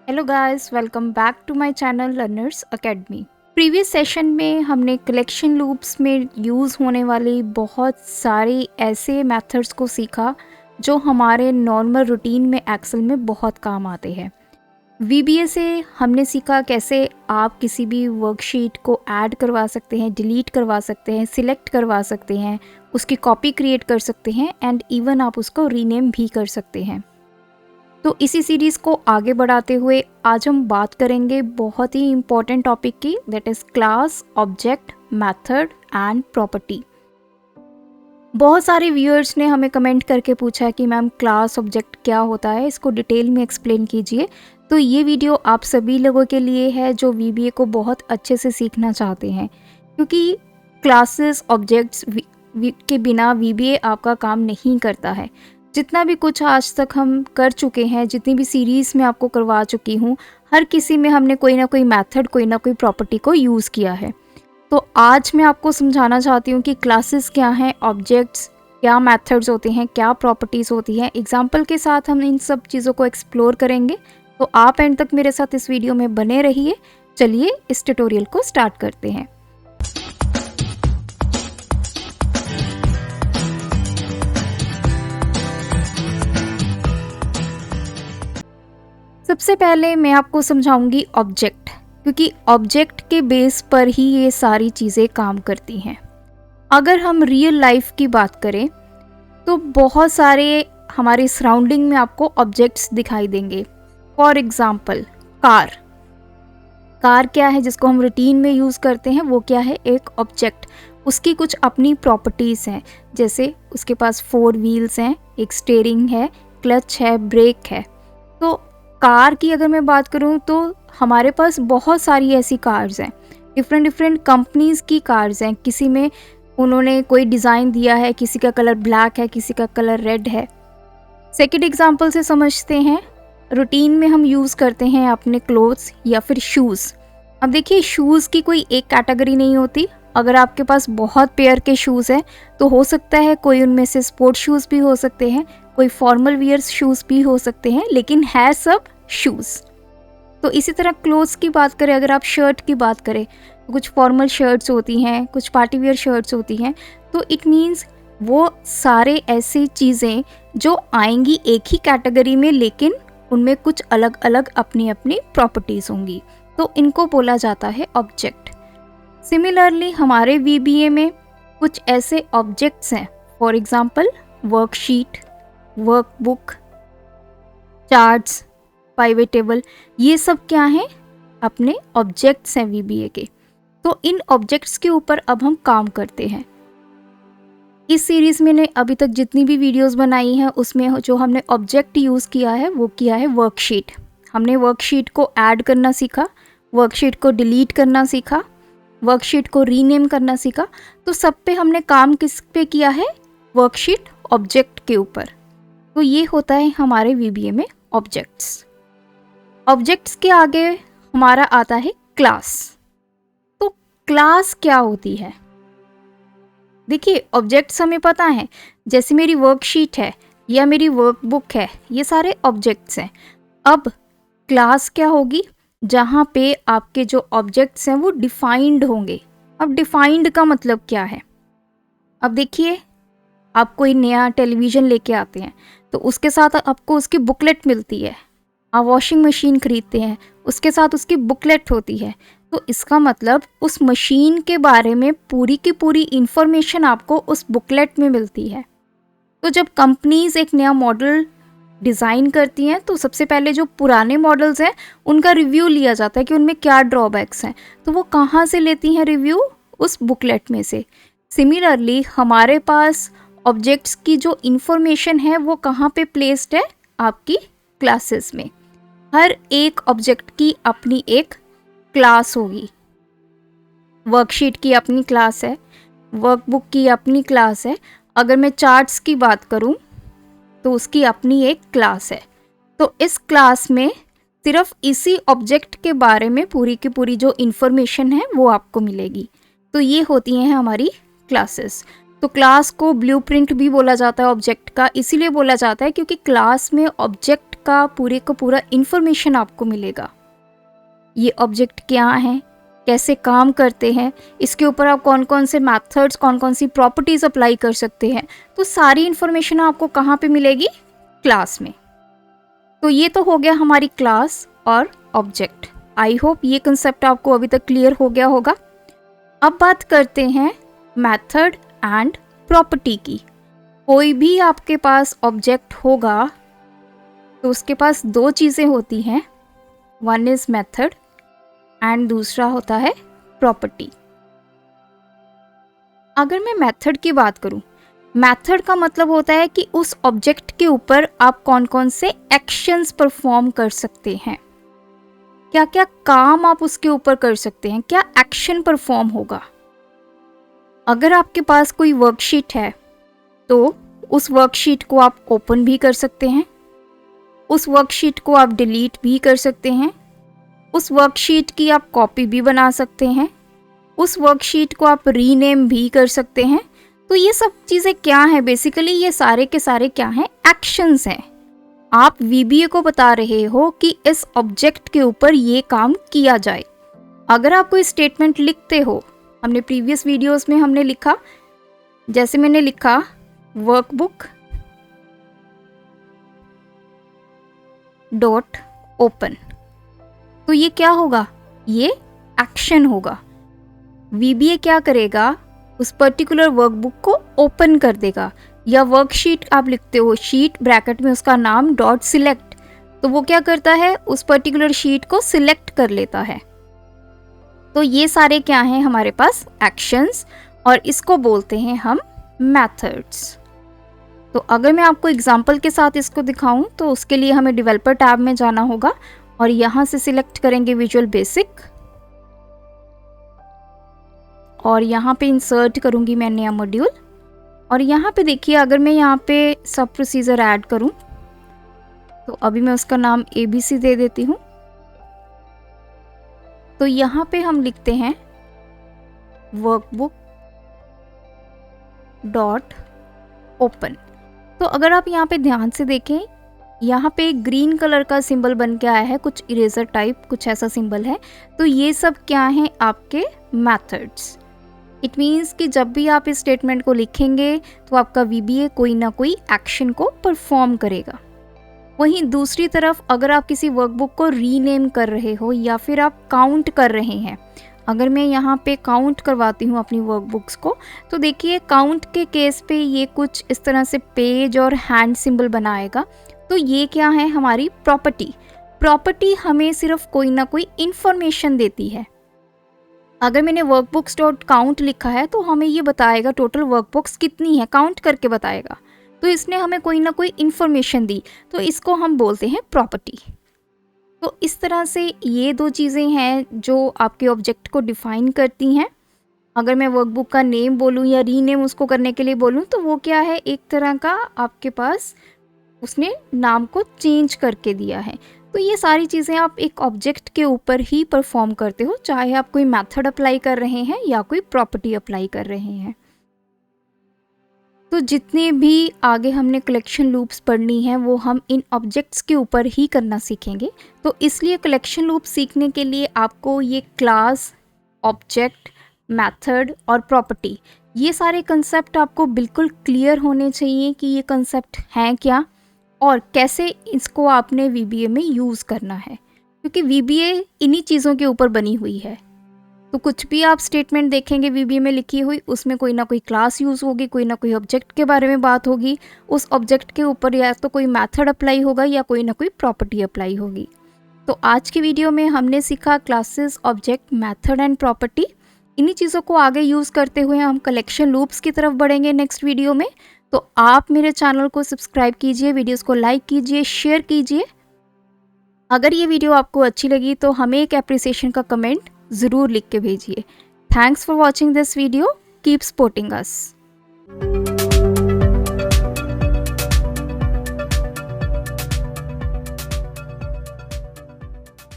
Hello guys, welcome back to my channel learners academy. Previous session में हमने collection loops में use होने वाली बहुत सारी ऐसे मेथड्स को सीखा जो हमारे नॉर्मल रूटीन में एक्सेल में बहुत काम आते हैं। वीबीए से हमने सीखा कैसे आप किसी भी वर्कशीट को ऐड करवा सकते हैं, डिलीट करवा सकते हैं, सिलेक्ट करवा सकते हैं, उसकी कॉपी क्रिएट कर सकते हैं एंड इवन आप उसको रीनेम भी कर सकते हैं। तो इसी सीरीज़ को आगे बढ़ाते हुए आज हम बात करेंगे बहुत ही इम्पॉर्टेंट टॉपिक की, that is class, object, method and property. बहुत सारे व्यूअर्स ने हमें कमेंट करके पूछा कि मैम क्लास ऑब्जेक्ट क्या होता है, इसको डिटेल में एक्सप्लेन कीजिए। तो ये वीडियो आप सभी लोगों के लिए है जो वीबीए को बहुत अच्छे से सीखना चाहते हैं, क्योंकि क्लासेस ऑब्जेक्ट्स के बिना वीबीए आपका काम नहीं करता है। जितना भी कुछ आज तक हम कर चुके हैं, जितनी भी सीरीज़ में आपको करवा चुकी हूँ, हर किसी में हमने कोई ना कोई मेथड, कोई ना कोई प्रॉपर्टी को यूज़ किया है। तो आज मैं आपको समझाना चाहती हूँ कि क्लासेस क्या हैं, ऑब्जेक्ट्स क्या, मेथड्स होते हैं, क्या प्रॉपर्टीज़ होती हैं। एग्जाम्पल के साथ हम इन सब चीज़ों को एक्सप्लोर करेंगे। तो आप एंड तक मेरे साथ इस वीडियो में बने रहिए। चलिए इस ट्यूटोरियल को स्टार्ट करते हैं। सबसे पहले मैं आपको समझाऊंगी ऑब्जेक्ट, क्योंकि ऑब्जेक्ट के बेस पर ही ये सारी चीज़ें काम करती हैं। अगर हम रियल लाइफ की बात करें तो बहुत सारे हमारे सराउंडिंग में आपको ऑब्जेक्ट्स दिखाई देंगे। For example car. कार क्या है जिसको हम रूटीन में यूज़ करते हैं, वो क्या है, एक ऑब्जेक्ट। उसकी कुछ अपनी प्रॉपर्टीज़ हैं, जैसे उसके पास 4 व्हील्स हैं, एक स्टीयरिंग है, क्लच है, ब्रेक है। तो कार की अगर मैं बात करूं तो हमारे पास बहुत सारी ऐसी कार्स हैं, डिफरेंट कंपनीज़ की कार्स हैं। किसी में उन्होंने कोई डिज़ाइन दिया है, किसी का कलर ब्लैक है, किसी का कलर रेड है। सेकंड एग्जांपल से समझते हैं, रूटीन में हम यूज़ करते हैं अपने क्लोथ्स या फिर शूज़। अब देखिए, शूज़ की कोई एक कैटेगरी नहीं होती। अगर आपके पास बहुत पेयर के शूज़ हैं तो हो सकता है कोई उनमें से स्पोर्ट्स शूज़ भी हो सकते हैं, कोई फॉर्मल वियर शूज़ भी हो सकते हैं, लेकिन है सब शूज़। तो इसी तरह क्लोथ्स की बात करें, अगर आप शर्ट की बात करें तो कुछ फॉर्मल शर्ट्स होती हैं, कुछ पार्टी वियर शर्ट्स होती हैं। तो इट मीन्स वो सारे ऐसी चीज़ें जो आएंगी एक ही कैटेगरी में, लेकिन उनमें कुछ अलग अलग अपनी अपनी प्रॉपर्टीज़ होंगी, तो इनको बोला जाता है ऑब्जेक्ट। सिमिलरली हमारे वीबीए में कुछ ऐसे ऑब्जेक्ट्स हैं, for example worksheet, workbook, charts, pivot table, ये सब क्या हैं, अपने ऑब्जेक्ट्स हैं वीबीए के। तो इन ऑब्जेक्ट्स के ऊपर अब हम काम करते हैं। इस सीरीज़ में ने अभी तक जितनी भी वीडियोस बनाई हैं उसमें जो हमने ऑब्जेक्ट यूज़ किया है वो किया है वर्कशीट। हमने वर्कशीट को ऐड करना सीखा, वर्कशीट को डिलीट करना सीखा, वर्कशीट को रीनेम करना सीखा। तो सब पे हमने काम किस पे किया है, वर्कशीट ऑब्जेक्ट के ऊपर। तो ये होता है हमारे वीबीए में ऑब्जेक्ट्स। ऑब्जेक्ट्स के आगे हमारा आता है क्लास। तो क्लास क्या होती है? देखिए, ऑब्जेक्ट्स हमें पता है, जैसे मेरी वर्कशीट है या मेरी वर्कबुक है, ये सारे ऑब्जेक्ट्स हैं। अब क्लास क्या होगी, जहाँ पे आपके जो ऑब्जेक्ट्स हैं वो डिफाइंड होंगे। अब डिफाइंड का मतलब क्या है? अब देखिए, आप कोई नया टेलीविज़न लेके आते हैं तो उसके साथ आपको उसकी बुकलेट मिलती है। आप वॉशिंग मशीन खरीदते हैं, उसके साथ उसकी बुकलेट होती है। तो इसका मतलब उस मशीन के बारे में पूरी की पूरी इन्फॉर्मेशन आपको उस बुकलेट में मिलती है। तो जब कंपनीज़ एक नया मॉडल डिज़ाइन करती हैं तो सबसे पहले जो पुराने मॉडल्स हैं उनका रिव्यू लिया जाता है कि उनमें क्या ड्रॉबैक्स हैं। तो वो कहाँ से लेती हैं रिव्यू, उस बुकलेट में से। सिमिलरली हमारे पास ऑब्जेक्ट्स की जो इन्फॉर्मेशन है वो कहाँ पे प्लेस्ड है, आपकी क्लासेस में। हर एक ऑब्जेक्ट की अपनी एक क्लास होगी। वर्कशीट की अपनी क्लास है, वर्कबुक की अपनी क्लास है। अगर मैं चार्ट्स की बात करूं तो उसकी अपनी एक क्लास है। तो इस क्लास में सिर्फ इसी ऑब्जेक्ट के बारे में पूरी की पूरी जो इन्फॉर्मेशन है वो आपको मिलेगी। तो ये होती हैं हमारी क्लासेस। तो क्लास को ब्लूप्रिंट भी बोला जाता है ऑब्जेक्ट का, इसीलिए बोला जाता है क्योंकि क्लास में ऑब्जेक्ट का पूरा इन्फॉर्मेशन आपको मिलेगा। ये ऑब्जेक्ट क्या है, कैसे काम करते हैं, इसके ऊपर आप कौन कौन से मेथड्स, कौन कौन सी प्रॉपर्टीज़ अप्लाई कर सकते हैं, तो सारी इन्फॉर्मेशन आपको कहाँ पे मिलेगी? क्लास में। तो ये तो हो गया हमारी क्लास और ऑब्जेक्ट। आई होप ये कंसेप्ट आपको अभी तक क्लियर हो गया होगा। अब बात करते हैं मेथड एंड प्रॉपर्टी की। कोई भी आपके पास ऑब्जेक्ट होगा तो उसके पास दो चीज़ें होती हैं, वन इज़ मेथड एंड दूसरा होता है प्रॉपर्टी। अगर मैं मेथड की बात करूं, मेथड का मतलब होता है कि उस ऑब्जेक्ट के ऊपर आप कौन कौन से एक्शंस परफॉर्म कर सकते हैं, क्या क्या काम आप उसके ऊपर कर सकते हैं, क्या एक्शन परफॉर्म होगा। अगर आपके पास कोई वर्कशीट है तो उस वर्कशीट को आप ओपन भी कर सकते हैं, उस वर्कशीट को आप डिलीट भी कर सकते हैं, उस वर्कशीट की आप कॉपी भी बना सकते हैं, उस वर्कशीट को आप रीनेम भी कर सकते हैं। तो ये सब चीज़ें क्या हैं? बेसिकली ये सारे के सारे क्या हैं? एक्शंस हैं। आप VBA को बता रहे हो कि इस ऑब्जेक्ट के ऊपर ये काम किया जाए। अगर आप कोई स्टेटमेंट लिखते हो, हमने प्रीवियस वीडियोस में हमने लिखा, जैसे मैंने लिखा वर्कबुक डॉट ओपन, तो ये क्या होगा? ये एक्शन होगा। VBA क्या करेगा? उस पर्टिकुलर वर्कबुक को ओपन कर देगा। या वर्कशीट आप लिखते हो, शीट ब्रैकेट में उसका नाम डॉट सिलेक्ट, तो वो क्या करता है? उस पर्टिकुलर शीट को सिलेक्ट कर लेता है। तो ये सारे क्या हैं हमारे पास? एक्शंस, और इसको बोलते हैं हम मेथड्स। तो अगर मैं आपको एग्जांपल के साथ इसको दिखाऊं तो उसके लिए हमें डेवलपर टैब में जाना होगा और यहाँ से सिलेक्ट करेंगे विजुअल बेसिक और यहाँ पे इंसर्ट करूँगी मैं नया मॉड्यूल। और यहाँ पे देखिए, अगर मैं यहाँ पे सब प्रोसीजर ऐड करूँ तो अभी मैं उसका नाम ABC दे देती हूँ। तो यहाँ पे हम लिखते हैं वर्कबुक डॉट ओपन। तो अगर आप यहाँ पे ध्यान से देखें, यहाँ पे एक ग्रीन कलर का सिंबल बन के आया है, कुछ इरेजर टाइप कुछ ऐसा सिंबल है। तो ये सब क्या हैं? आपके मेथड्स। इट मीन्स कि जब भी आप इस स्टेटमेंट को लिखेंगे तो आपका VBA कोई ना कोई एक्शन को परफॉर्म करेगा। वहीं दूसरी तरफ अगर आप किसी वर्कबुक को रीनेम कर रहे हो या फिर आप काउंट कर रहे हैं, अगर मैं यहाँ पे काउंट करवाती हूँ अपनी वर्कबुक्स को, तो देखिए काउंट के केस पे ये कुछ इस तरह से पेज और हैंड सिंबल बनाएगा। तो ये क्या है? हमारी प्रॉपर्टी। प्रॉपर्टी हमें सिर्फ कोई ना कोई इंफॉर्मेशन देती है। अगर मैंने वर्कबुक्स डॉट काउंट लिखा है तो हमें ये बताएगा टोटल वर्कबुक्स कितनी है, काउंट करके बताएगा। तो इसने हमें कोई ना कोई इंफॉर्मेशन दी, तो इसको हम बोलते हैं प्रॉपर्टी। तो इस तरह से ये दो चीज़ें हैं जो आपके ऑब्जेक्ट को डिफाइन करती हैं। अगर मैं वर्कबुक का नेम बोलूँ या रीनेम उसको करने के लिए बोलूँ तो वो क्या है? एक तरह का आपके पास उसने नाम को चेंज करके दिया है। तो ये सारी चीज़ें आप एक ऑब्जेक्ट के ऊपर ही परफॉर्म करते हो, चाहे आप कोई मेथड अप्लाई कर रहे हैं या कोई प्रॉपर्टी अप्लाई कर रहे हैं। तो जितने भी आगे हमने कलेक्शन लूप्स पढ़नी है वो हम इन ऑब्जेक्ट्स के ऊपर ही करना सीखेंगे। तो इसलिए कलेक्शन लूप सीखने के लिए आपको ये क्लास, ऑब्जेक्ट, मेथड और प्रॉपर्टी, ये सारे कंसेप्ट आपको बिल्कुल क्लियर होने चाहिए कि ये कंसेप्ट हैं क्या और कैसे इसको आपने VBA में यूज़ करना है, क्योंकि VBA इन्हीं चीज़ों के ऊपर बनी हुई है। तो कुछ भी आप स्टेटमेंट देखेंगे VBA में लिखी हुई, उसमें कोई ना कोई क्लास यूज़ होगी, कोई ना कोई ऑब्जेक्ट के बारे में बात होगी, उस ऑब्जेक्ट के ऊपर या तो कोई मेथड अप्लाई होगा या कोई ना कोई प्रॉपर्टी अप्लाई होगी। तो आज की वीडियो में हमने सीखा classes, object, method and property. इन्हीं चीज़ों को आगे यूज़ करते हुए हम कलेक्शन लूप्स की तरफ बढ़ेंगे नेक्स्ट वीडियो में। तो आप मेरे चैनल को सब्सक्राइब कीजिए, वीडियोस को लाइक कीजिए, शेयर कीजिए। अगर ये वीडियो आपको अच्छी लगी तो हमें एक एप्रिसिएशन का कमेंट ज़रूर लिख के भेजिए। Thanks for watching this video, keep supporting us.